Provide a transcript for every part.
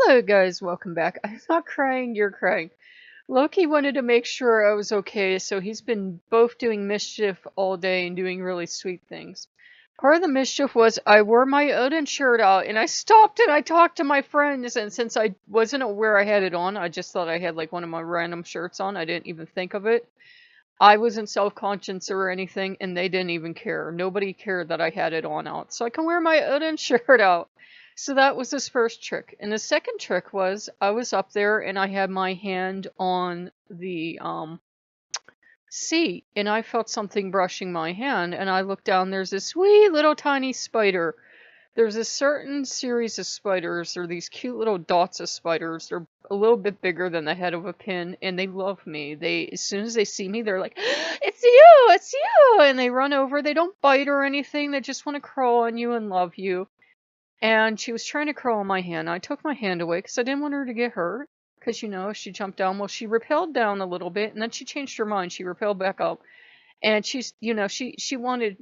Hello guys, welcome back. I'm not crying, you're crying. Loki wanted to make sure I was okay, so he's been both doing mischief all day and doing really sweet things. Part of the mischief was I wore my Odin shirt out and I stopped and I talked to my friends, and since I wasn't aware I had it on, I just thought I had like one of my random shirts on. I didn't even think of it. I wasn't self-conscious or anything, and they didn't even care. Nobody cared that I had it on out. So I can wear my Odin shirt out. So that was his first trick. And the second trick was I was up there and I had my hand on the seat and I felt something brushing my hand and I looked down, there's this wee little tiny spider. There's a certain series of spiders, or these cute little dots of spiders. They're a little bit bigger than the head of a pin, and they love me. As soon as they see me, they're like, "It's you! It's you!" And they run over. They don't bite or anything. They just want to crawl on you and love you. And she was trying to crawl on my hand. I took my hand away because I didn't want her to get hurt. Because, you know, she jumped down. Well, she rappelled down a little bit, and then she changed her mind. She rappelled back up. And she's, you know, she wanted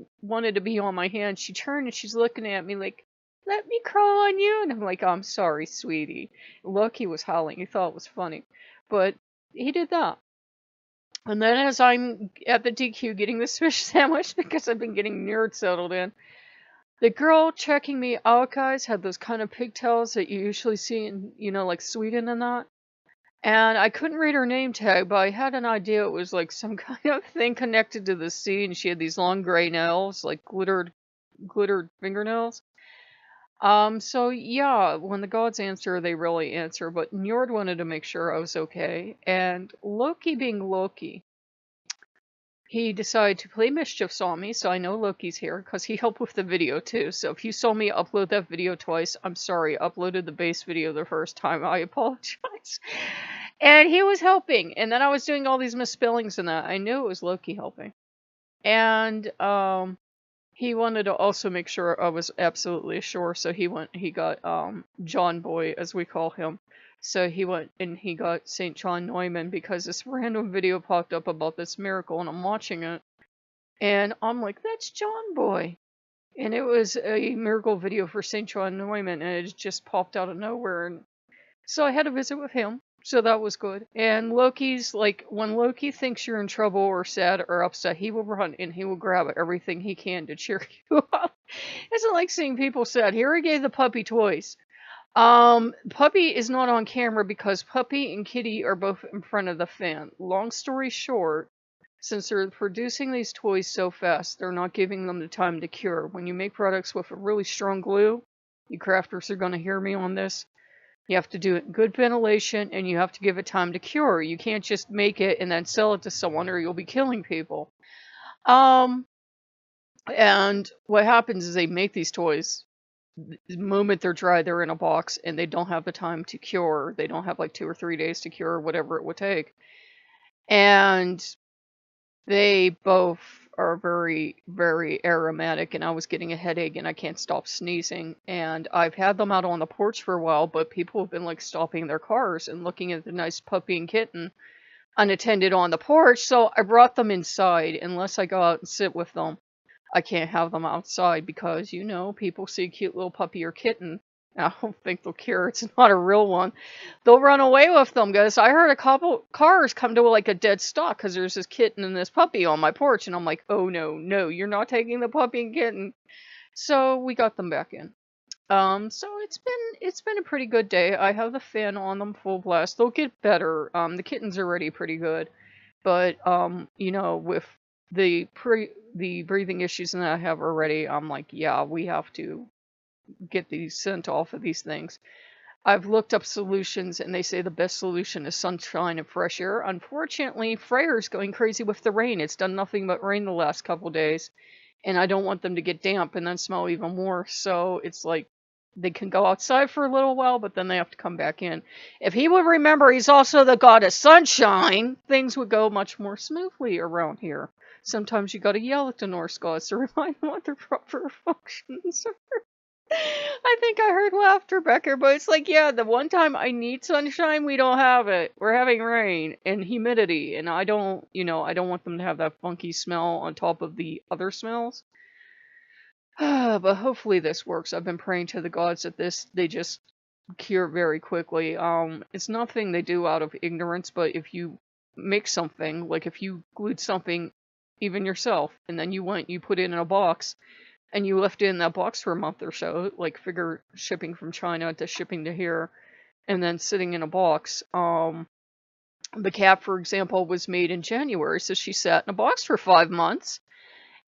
to be on my hand. She turned and she's looking at me like, "Let me crawl on you." And I'm like, "I'm sorry, sweetie." Look, he was howling. He thought it was funny. But he did that. And then as I'm at the DQ getting this fish sandwich, because I've been getting nerd settled in, the girl checking me out, guys, had those kind of pigtails that you usually see in, you know, like Sweden and that. And I couldn't read her name tag, but I had an idea it was like some kind of thing connected to the sea, and she had these long gray nails, like glittered fingernails. So yeah, when the gods answer, they really answer, but Njord wanted to make sure I was okay, and Loki being Loki, he decided to play mischiefs on me, so I know Loki's here, because he helped with the video too, so if you saw me upload that video twice, I'm sorry, I uploaded the base video the first time, I apologize. And he was helping, and then I was doing all these misspellings and that. I knew it was Loki helping. And he wanted to also make sure I was absolutely sure, so he got John Boy, as we call him. So he went and he got St. John Neumann, because this random video popped up about this miracle, and I'm watching it. And I'm like, "That's John Boy." And it was a miracle video for St. John Neumann, and it just popped out of nowhere. And so I had to visit with him. So that was good. And Loki's like, when Loki thinks you're in trouble or sad or upset, he will run and he will grab everything he can to cheer you up. It's not like seeing people sad. Here he gave the puppy toys. Puppy is not on camera because Puppy and Kitty are both in front of the fan. Long story short, since they're producing these toys so fast, they're not giving them the time to cure. When you make products with a really strong glue, you crafters are going to hear me on this, you have to do it in good ventilation, and you have to give it time to cure. You can't just make it and then sell it to someone, or you'll be killing people. And what happens is they make these toys. The moment they're dry, they're in a box, and they don't have the time to cure. They don't have like 2 or 3 days to cure, whatever it would take. And they both are very, very aromatic, and I was getting a headache and I can't stop sneezing. And I've had them out on the porch for a while, but people have been like stopping their cars and looking at the nice puppy and kitten unattended on the porch, so I brought them inside. Unless I go out and sit with them, I can't have them outside, because, you know, people see a cute little puppy or kitten, I don't think they'll care. It's not a real one. They'll run away with them, guys. I heard a couple cars come to like a dead stop because there's this kitten and this puppy on my porch, and I'm like, "Oh no, you're not taking the puppy and kitten." So we got them back in. So it's been a pretty good day. I have the fan on them full blast. They'll get better. The kitten's already pretty good, but you know, with the breathing issues that I have already, I'm like, yeah, we have to get these scent off of these things. I've looked up solutions, and they say the best solution is sunshine and fresh air. Unfortunately, Freyr's going crazy with the rain. It's done nothing but rain the last couple days, and I don't want them to get damp and then smell even more. So it's like they can go outside for a little while, but then they have to come back in. If he would remember he's also the god of sunshine, things would go much more smoothly around here. Sometimes you gotta yell at the Norse gods to remind them what their proper functions are. I think I heard laughter, Becker, but it's like, yeah, the one time I need sunshine, we don't have it. We're having rain and humidity, and I don't want them to have that funky smell on top of the other smells. But hopefully this works. I've been praying to the gods that they just cure very quickly. It's nothing they do out of ignorance, but if you make something, like if you glued something even yourself, and then you put it in a box, and you left it in that box for a month or so, like figure shipping from China to shipping to here, and then sitting in a box. The cap, for example, was made in January, so she sat in a box for 5 months,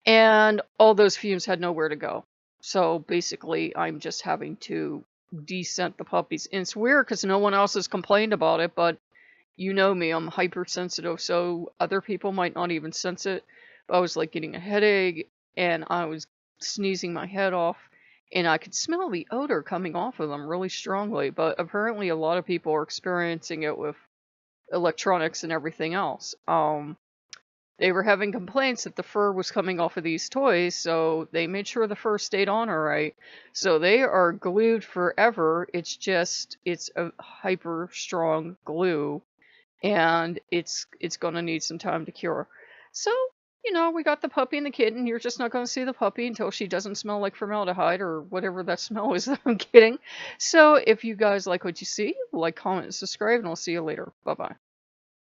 and all those fumes had nowhere to go. So basically, I'm just having to descent the puppies. And it's weird because no one else has complained about it, but you know me, I'm hypersensitive, so other people might not even sense it. But I was like getting a headache, and I was sneezing my head off, and I could smell the odor coming off of them really strongly. But apparently, a lot of people are experiencing it with electronics and everything else. They were having complaints that the fur was coming off of these toys, so they made sure the fur stayed on alright. So they are glued forever. It's a hyper strong glue, and it's gonna need some time to cure. So, we got the puppy and the kitten. You're just not gonna see the puppy until she doesn't smell like formaldehyde or whatever that smell is that I'm getting. So if you guys like what you see, like, comment, and subscribe, and I'll see you later. Bye-bye.